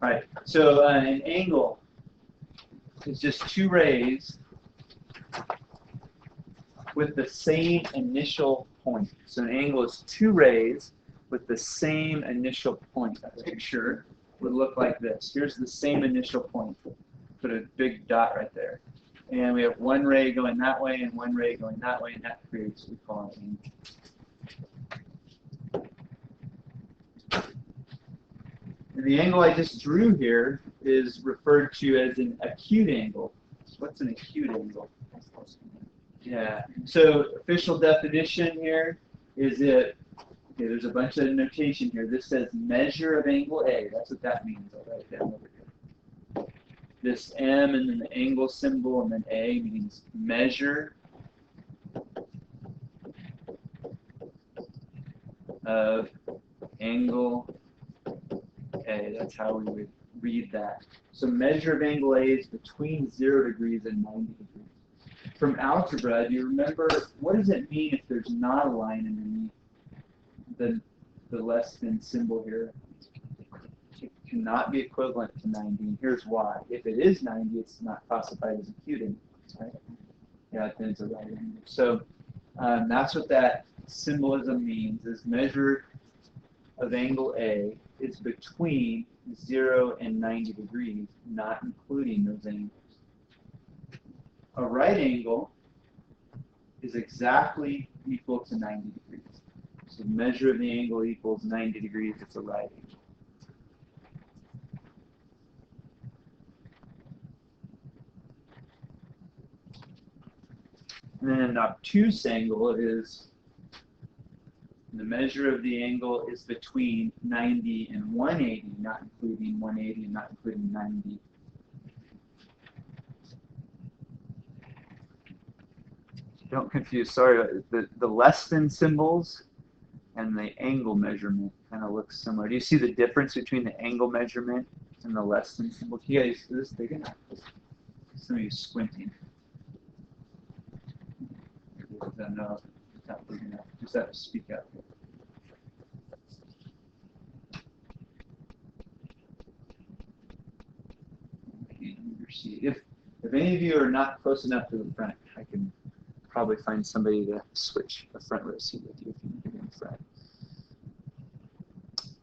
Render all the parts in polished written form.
All right, so an angle is just two rays with the same initial point. So an angle is two rays with the same initial point. That picture would look like this. Here's the same initial point. Put a big dot right there. And we have one ray going that way and one ray going that way, and that creates what we call an angle. And the angle I just drew here is referred to as an acute angle. So what's an acute angle? Yeah. So official definition here is it. Okay, there's a bunch of notation here. This says measure of angle A. That's what that means. I'll write it down over here. This M and then the angle symbol and then A means measure of angle A. That's how we would read that. So measure of angle A is between 0 degrees and 90 degrees. From algebra, do you remember, what does it mean if there's not a line underneath the less than symbol here? It cannot be equivalent to 90, and here's why. If it is 90, it's not classified as acute angle, right? Yeah, then it's a right angle. So that's what that symbolism means, is measure of angle A is between 0 and 90 degrees, not including those angles. A right angle is exactly equal to 90 degrees. So measure of the angle equals 90 degrees, it's a right angle. And then an obtuse angle is the measure of the angle is between 90 and 180, not including 180 and not including 90. Don't confuse, sorry, the less than symbols and the angle measurement kind of looks similar. Do you see the difference between the angle measurement and the less than symbol? You guys, is this big enough? Some of you squinting. No, it's not big enough. Just have to speak up. Okay, if any of you are not close enough to the front, I can probably find somebody to switch a front row seat with you if you need to be in front.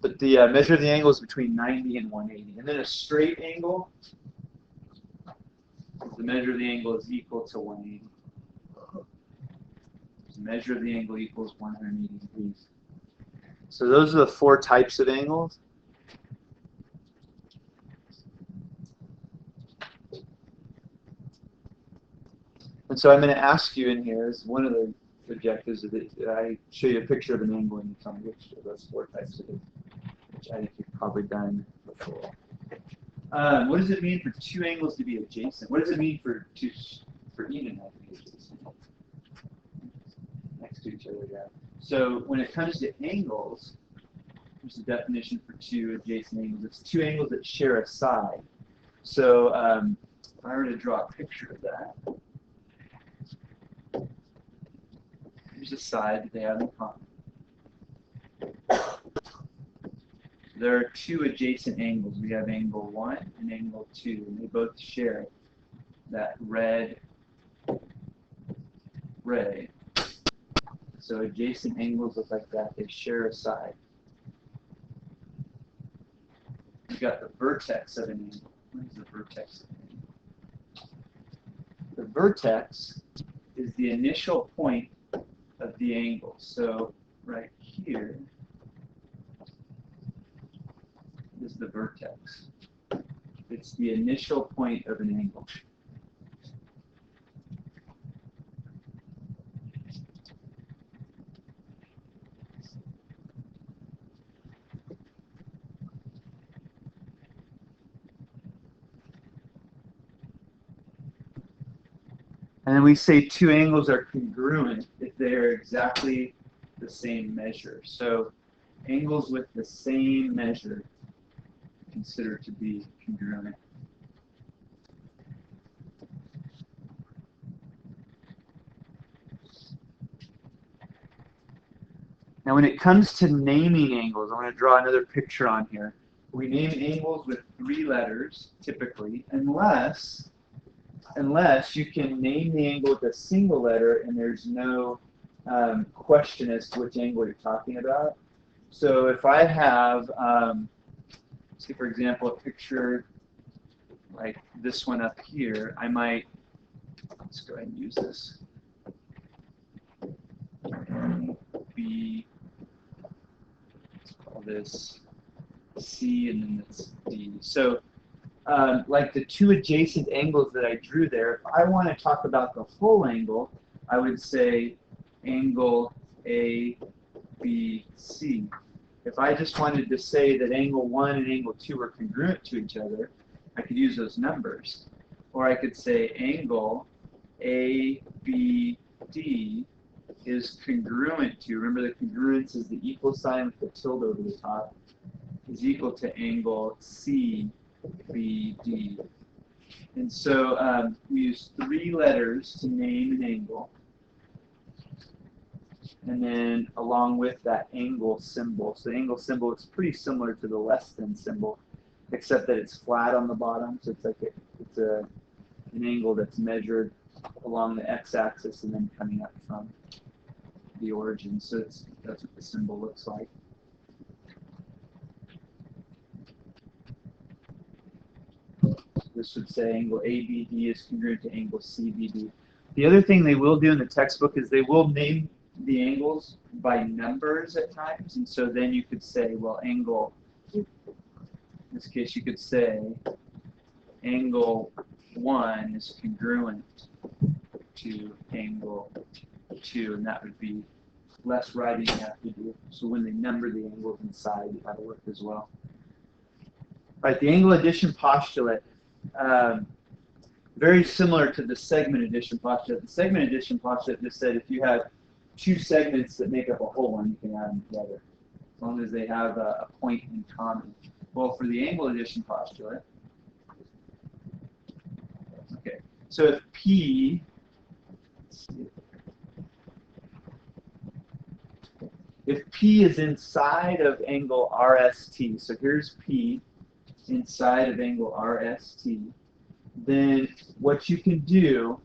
But the measure of the angle is between 90 and 180. And then a straight angle, the measure of the angle is equal to 180. The measure of the angle equals 180 degrees. So those are the four types of angles. And so I'm going to ask you in here, as one of the objectives, that I show you a picture of an angle and you tell me which of those four types it is, which I think you've probably done before. What does it mean for two angles to be adjacent? What does it mean for even to be adjacent? Next to each other, yeah. So when it comes to angles, there's a definition for two adjacent angles. It's two angles that share a side. So if I were to draw a picture of that, here's a side that they have in common. There are two adjacent angles. We have angle 1 and angle 2, and they both share that red ray. So adjacent angles look like that. They share a side. We've got the vertex of an angle. What is the vertex of an angle? The vertex is the initial point of the angle. So right here is the vertex. It's the initial point of an angle. And then we say two angles are congruent if they are exactly the same measure. So angles with the same measure considered to be congruent. Now when it comes to naming angles, I want to draw another picture on here. We name angles with 3 letters, typically, unless you can name the angle with a single letter and there's no question as to which angle you're talking about. So if I have, say for example, a picture like this one up here, I might, let's go ahead and use this. B, let's call this C, and then that's D. So like the 2 adjacent angles that I drew there, if I want to talk about the whole angle, I would say angle A, B, C. If I just wanted to say that angle 1 and angle 2 were congruent to each other, I could use those numbers. Or I could say angle A, B, D is congruent to, remember the congruence is the equal sign with the tilde over the top, is equal to angle C, B, D. And so we use 3 letters to name an angle. And then along with that angle symbol. So the angle symbol is pretty similar to the less than symbol, except that it's flat on the bottom. So it's like an angle that's measured along the x-axis and then coming up from the origin. So that's what the symbol looks like. This would say angle ABD is congruent to angle CBD. The other thing they will do in the textbook is they will name the angles by numbers at times, and so then you could say, well, angle, in this case you could say angle 1 is congruent to angle 2, and that would be less writing you have to do. So when they number the angles inside, you have to work as well. All right, the angle addition postulate. Very similar to the segment addition postulate. The segment addition postulate just said if you have 2 segments that make up a whole one, you can add them together, as long as they have a point in common. Well, for the angle addition postulate, okay, so if P, is inside of angle RST, so here's P inside of angle RST, then what you can do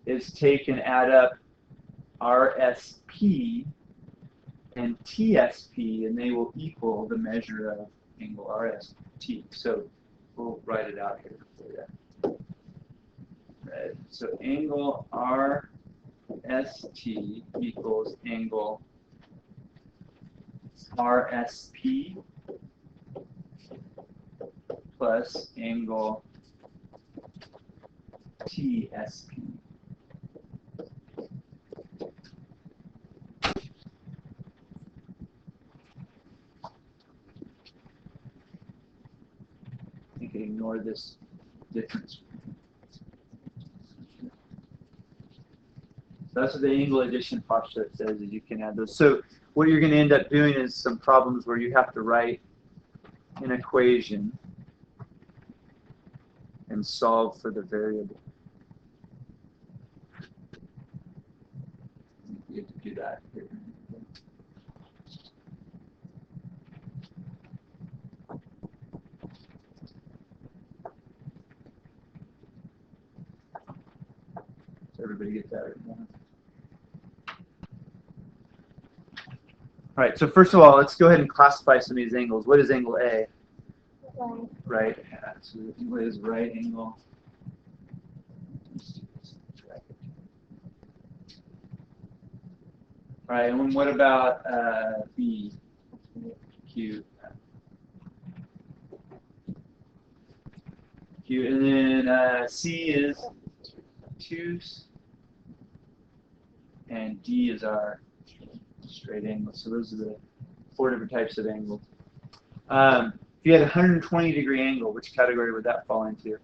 is take and add up RSP and TSP, and they will equal the measure of angle RST. So we'll write it out here for you. Right. So angle RST equals angle RSP plus angle TSP. You can ignore this difference. That's what the angle addition postulate says, is you can add those. So what you're going to end up doing is some problems where you have to write an equation and solve for the variable. You have to do that here. So everybody get that right now. All right, so first of all, let's go ahead and classify some of these angles. What is angle A? Right. Yeah, so what is right angle? All right, and what about B? Q. Q, and then C is obtuse, and D is our straight angle. So those are the 4 different types of angles. If you had a 120-degree angle, which category would that fall into?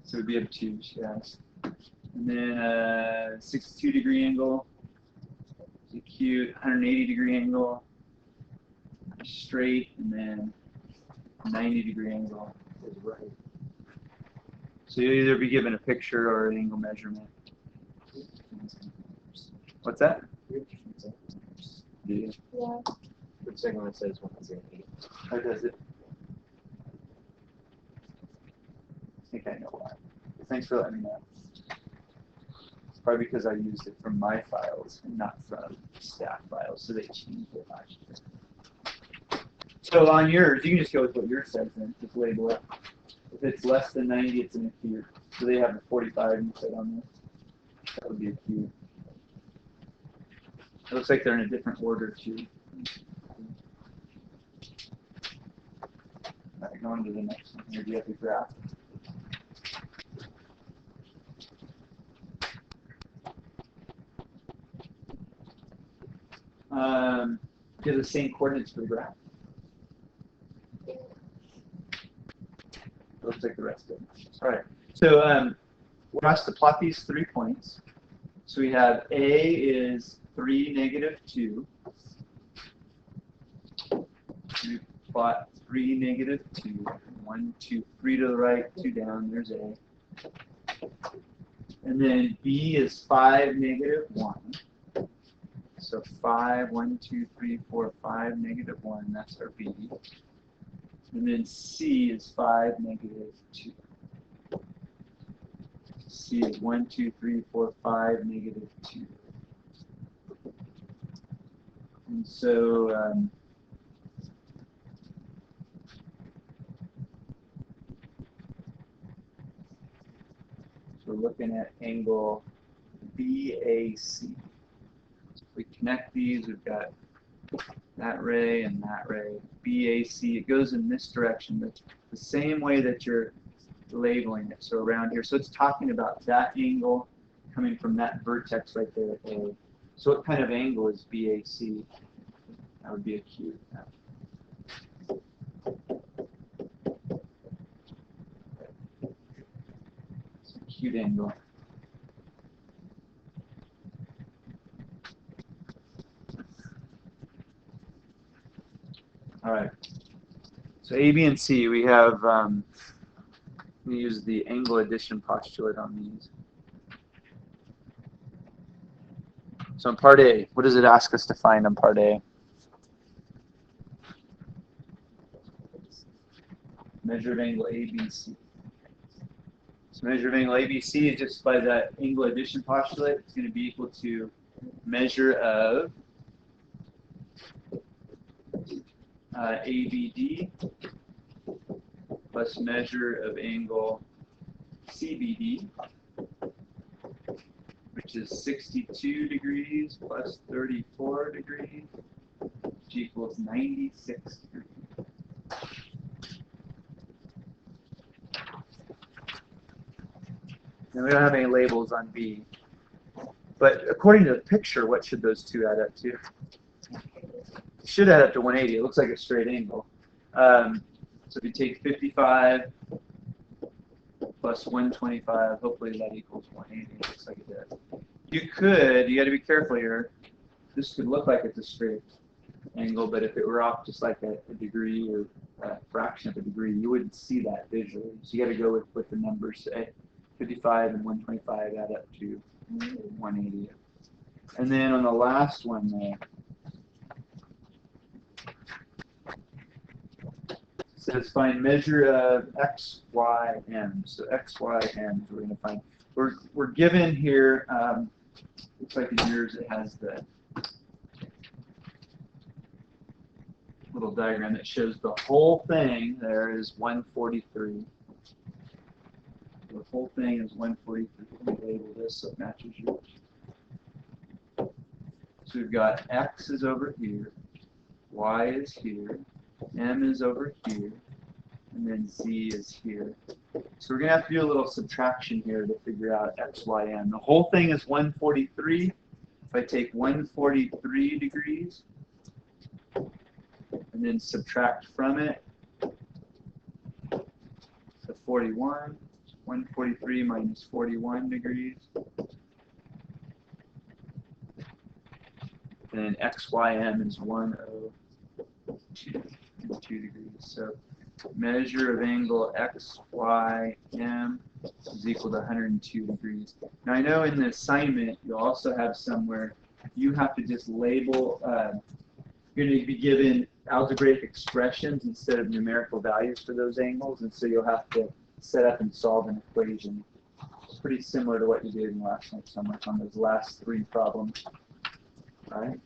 So it would be obtuse, yes. And then 62-degree angle, acute, 180-degree angle, straight, and then 90-degree angle is right. So you'll either be given a picture or an angle measurement. What's that? Yeah. Which second one says 108? How does it? think I know why. Thanks for letting me know. It's probably because I used it from my files and not from staff files, so they changed it last year. So on yours, you can just go with what yours says and just label it. If it's less than 90, it's an acute. So they have a 45 instead on this. That would be acute. It looks like they're in a different order too. All right, going to the next one. Here, do you have the graph? Do you have the same coordinates for the graph? It looks like the rest of them. All right. So we're asked to plot these 3 points. So we have A is 3, -2. We plot 3, -2. 1, 2, 3 to the right, 2 down. There's A. And then B is 5, -1. So 5, 1, 2, 3, 4, 5, -1. That's our B. And then C is 5, -2. C is 1, 2, 3, 4, 5, -2. And so we're looking at angle BAC. We connect these, we've got that ray and that ray. BAC, it goes in this direction, but the same way that you're labeling it, so around here. So it's talking about that angle coming from that vertex right there at A. So what kind of angle is BAC? That would be acute. It's an acute angle. All right. So A, B, and C, we have, we use the angle addition postulate on these. So in part A, what does it ask us to find on part A? Measure of angle ABC. So measure of angle ABC is just by that angle addition postulate. It's going to be equal to measure of ABD plus measure of angle CBD, which is 62 degrees plus 34 degrees, which equals 96 degrees. And we don't have any labels on B. But according to the picture, what should those two add up to? It should add up to 180. It looks like a straight angle. So if you take 55 plus 125, hopefully that equals 180. It looks like it does. You got to be careful here. This could look like it's a straight angle, but if it were off just like a degree or a fraction of a degree, you wouldn't see that visually. So you got to go with the numbers. Say 55 and 125 add up to 180. And then on the last one there, it says find measure of x, y, m. So x, y, m is what we're going to find. We're given here, looks like in yours it has the little diagram that shows the whole thing there is 143. The whole thing is 143. Let me label this so it matches yours. So we've got x is over here, y is here, m is over here, and then z is here. So we're going to have to do a little subtraction here to figure out x, y, m. The whole thing is 143. If I take 143 degrees and then subtract from it the 41, 143 minus 41 degrees. And then x, y, m is 102 degrees. So measure of angle x, y, m is equal to 102 degrees. Now I know in the assignment you'll also have somewhere you have to just label, you're going to be given algebraic expressions instead of numerical values for those angles, and so you'll have to set up and solve an equation. Pretty similar to what you did in last night's homework on those last 3 problems. All right.